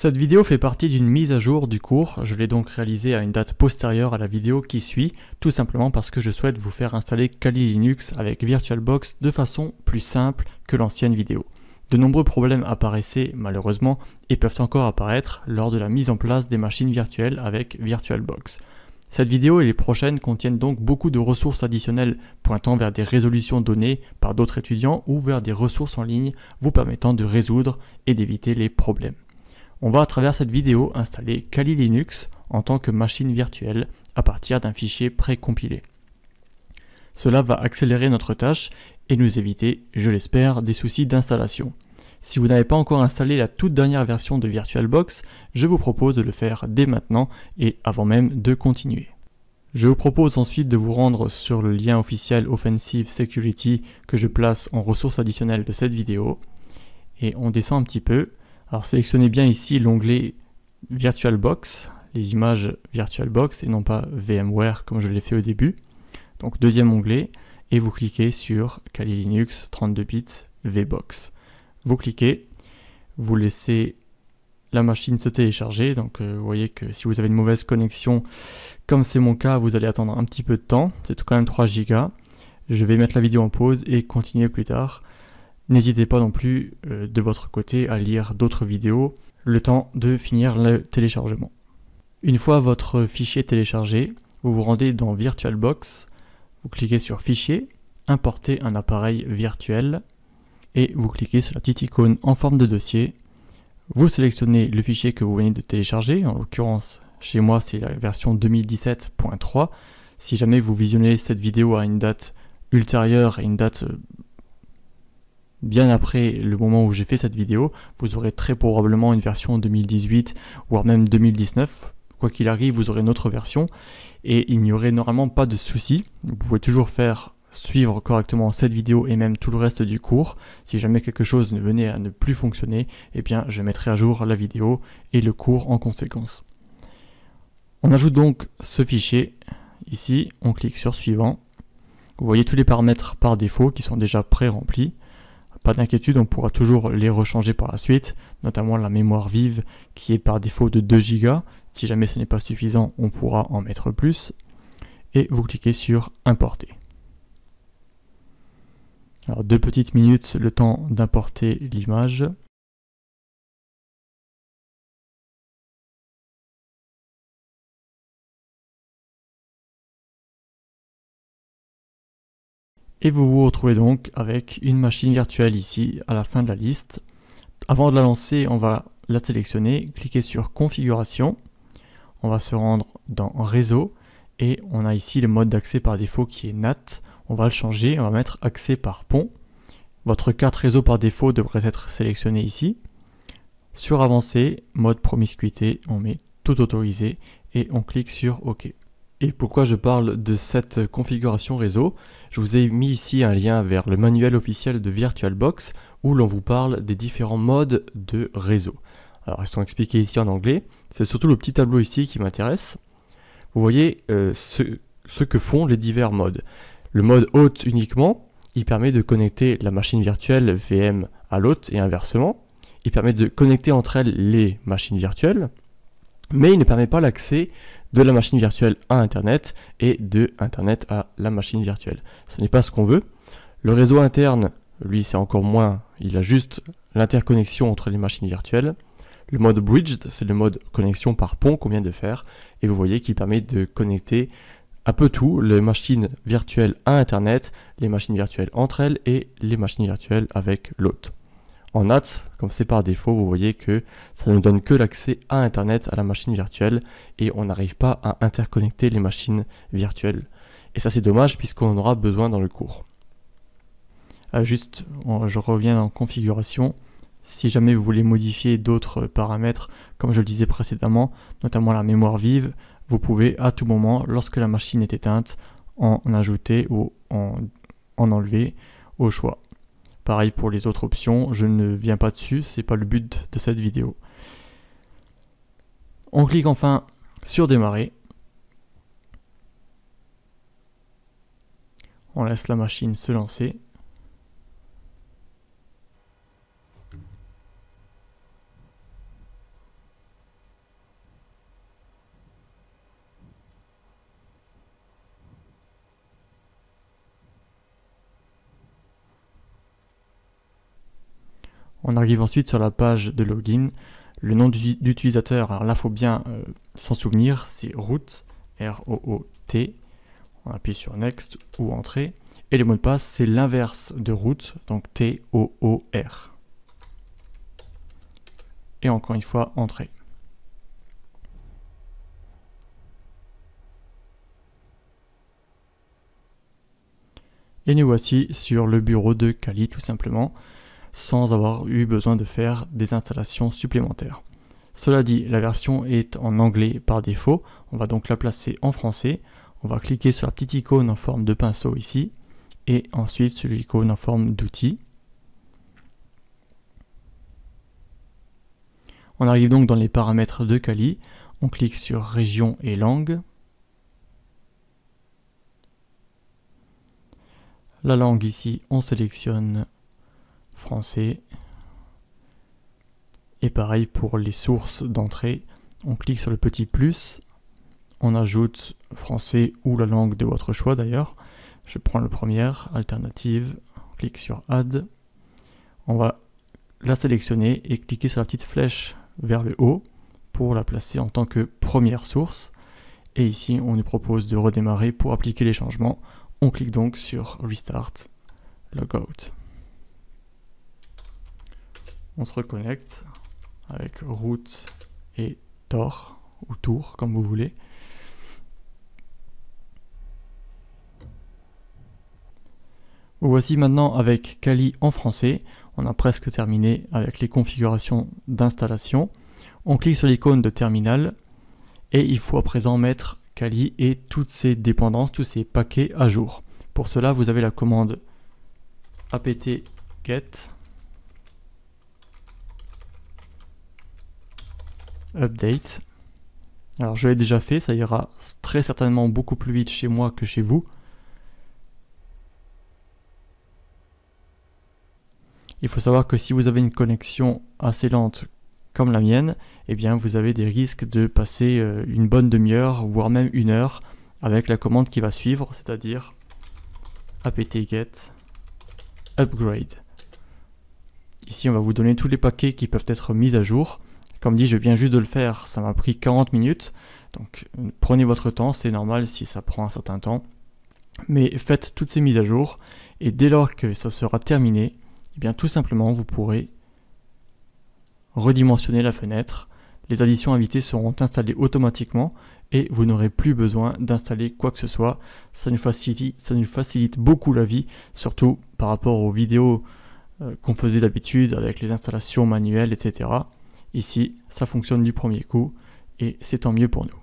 Cette vidéo fait partie d'une mise à jour du cours, je l'ai donc réalisée à une date postérieure à la vidéo qui suit, tout simplement parce que je souhaite vous faire installer Kali Linux avec VirtualBox de façon plus simple que l'ancienne vidéo. De nombreux problèmes apparaissaient malheureusement et peuvent encore apparaître lors de la mise en place des machines virtuelles avec VirtualBox. Cette vidéo et les prochaines contiennent donc beaucoup de ressources additionnelles pointant vers des résolutions données par d'autres étudiants ou vers des ressources en ligne vous permettant de résoudre et d'éviter les problèmes. On va à travers cette vidéo installer Kali Linux en tant que machine virtuelle à partir d'un fichier précompilé. Cela va accélérer notre tâche et nous éviter, je l'espère, des soucis d'installation. Si vous n'avez pas encore installé la toute dernière version de VirtualBox, je vous propose de le faire dès maintenant et avant même de continuer. Je vous propose ensuite de vous rendre sur le lien officiel Offensive Security que je place en ressources additionnelles de cette vidéo. Et on descend un petit peu. Alors sélectionnez bien ici l'onglet VirtualBox, les images VirtualBox et non pas VMware comme je l'ai fait au début. Donc deuxième onglet et vous cliquez sur Kali Linux 32 bits VBox. Vous cliquez, vous laissez la machine se télécharger, donc vous voyez que si vous avez une mauvaise connexion, comme c'est mon cas, vous allez attendre un petit peu de temps, c'est quand même 3 Go. Je vais mettre la vidéo en pause et continuer plus tard. N'hésitez pas non plus de votre côté à lire d'autres vidéos, le temps de finir le téléchargement. Une fois votre fichier téléchargé, vous vous rendez dans VirtualBox, vous cliquez sur Fichier, Importer un appareil virtuel, et vous cliquez sur la petite icône en forme de dossier. Vous sélectionnez le fichier que vous venez de télécharger, en l'occurrence chez moi c'est la version 2017.3. Si jamais vous visionnez cette vidéo à une date ultérieure et une date bien après le moment où j'ai fait cette vidéo, vous aurez très probablement une version 2018 voire même 2019. Quoi qu'il arrive, vous aurez une autre version et il n'y aurait normalement pas de souci. Vous pouvez toujours suivre correctement cette vidéo et même tout le reste du cours. Si jamais quelque chose venait à ne plus fonctionner, eh bien je mettrai à jour la vidéo et le cours en conséquence. On ajoute donc ce fichier ici, on clique sur suivant. Vous voyez tous les paramètres par défaut qui sont déjà pré-remplis. Pas d'inquiétude, on pourra toujours les rechanger par la suite, notamment la mémoire vive qui est par défaut de 2 Go. Si jamais ce n'est pas suffisant, on pourra en mettre plus. Et vous cliquez sur Importer. Alors 2 petites minutes, le temps d'importer l'image. Et vous vous retrouvez donc avec une machine virtuelle ici à la fin de la liste. Avant de la lancer, on va la sélectionner, cliquer sur Configuration. On va se rendre dans Réseau et on a ici le mode d'accès par défaut qui est NAT. On va le changer, on va mettre accès par pont. Votre carte réseau par défaut devrait être sélectionnée ici. Sur Avancer, mode promiscuité, on met tout autorisé et on clique sur OK. Et pourquoi je parle de cette configuration réseau? Je vous ai mis ici un lien vers le manuel officiel de VirtualBox où l'on vous parle des différents modes de réseau. Alors ils sont expliqués ici en anglais, c'est surtout le petit tableau ici qui m'intéresse. Vous voyez ce que font les divers modes. Le mode hôte uniquement, il permet de connecter la machine virtuelle VM à l'hôte et inversement. Il permet de connecter entre elles les machines virtuelles, mais il ne permet pas l'accès de la machine virtuelle à Internet et de Internet à la machine virtuelle. Ce n'est pas ce qu'on veut. Le réseau interne, lui, c'est encore moins, il a juste l'interconnexion entre les machines virtuelles. Le mode bridged, c'est le mode connexion par pont qu'on vient de faire, et vous voyez qu'il permet de connecter un peu tout, les machines virtuelles à Internet, les machines virtuelles entre elles et les machines virtuelles avec l'hôte. En NAT, comme c'est par défaut, vous voyez que ça ne donne que l'accès à Internet à la machine virtuelle et on n'arrive pas à interconnecter les machines virtuelles. Et ça c'est dommage puisqu'on en aura besoin dans le cours. Je reviens en configuration. Si jamais vous voulez modifier d'autres paramètres, comme je le disais précédemment, notamment la mémoire vive, vous pouvez à tout moment, lorsque la machine est éteinte, en ajouter ou en enlever au choix. Pareil pour les autres options, je ne viens pas dessus, c'est pas le but de cette vidéo. On clique enfin sur démarrer. On laisse la machine se lancer. On arrive ensuite sur la page de login. Le nom d'utilisateur, alors là il faut bien s'en souvenir, c'est root, R-O-O-T. On appuie sur Next ou Entrée. Et le mot de passe, c'est l'inverse de root, donc T-O-O-R. Et encore une fois, Entrée. Et nous voici sur le bureau de Kali tout simplement, sans avoir eu besoin de faire des installations supplémentaires. Cela dit, la version est en anglais par défaut, on va donc la placer en français. On va cliquer sur la petite icône en forme de pinceau ici, et ensuite sur l'icône en forme d'outil. On arrive donc dans les paramètres de Kali, on clique sur région et langue. La langue ici, on sélectionne français. Et pareil pour les sources d'entrée, on clique sur le petit plus, on ajoute français ou la langue de votre choix d'ailleurs. Je prends le premier, alternative, on clique sur add. On va la sélectionner et cliquer sur la petite flèche vers le haut pour la placer en tant que première source. Et ici, on nous propose de redémarrer pour appliquer les changements. On clique donc sur Restart, Logout. On se reconnecte avec root et Tor, ou tour, comme vous voulez. Vous voici maintenant avec Kali en français. On a presque terminé avec les configurations d'installation. On clique sur l'icône de terminal et il faut à présent mettre Kali et toutes ses dépendances, tous ses paquets à jour. Pour cela, vous avez la commande apt-get update. Alors je l'ai déjà fait, ça ira très certainement beaucoup plus vite chez moi que chez vous. Il faut savoir que si vous avez une connexion assez lente comme la mienne, eh bien vous avez des risques de passer une bonne demi-heure, voire même 1 heure avec la commande qui va suivre, c'est-à-dire apt-get upgrade. Ici, on va vous donner tous les paquets qui peuvent être mis à jour. Comme dit, je viens juste de le faire, ça m'a pris 40 minutes. Donc prenez votre temps, c'est normal si ça prend un certain temps. Mais faites toutes ces mises à jour et dès lors que ça sera terminé, eh bien tout simplement vous pourrez redimensionner la fenêtre. Les additions invitées seront installées automatiquement et vous n'aurez plus besoin d'installer quoi que ce soit. Ça nous facilite beaucoup la vie, surtout par rapport aux vidéos qu'on faisait d'habitude avec les installations manuelles, etc. Ici, ça fonctionne du premier coup et c'est tant mieux pour nous.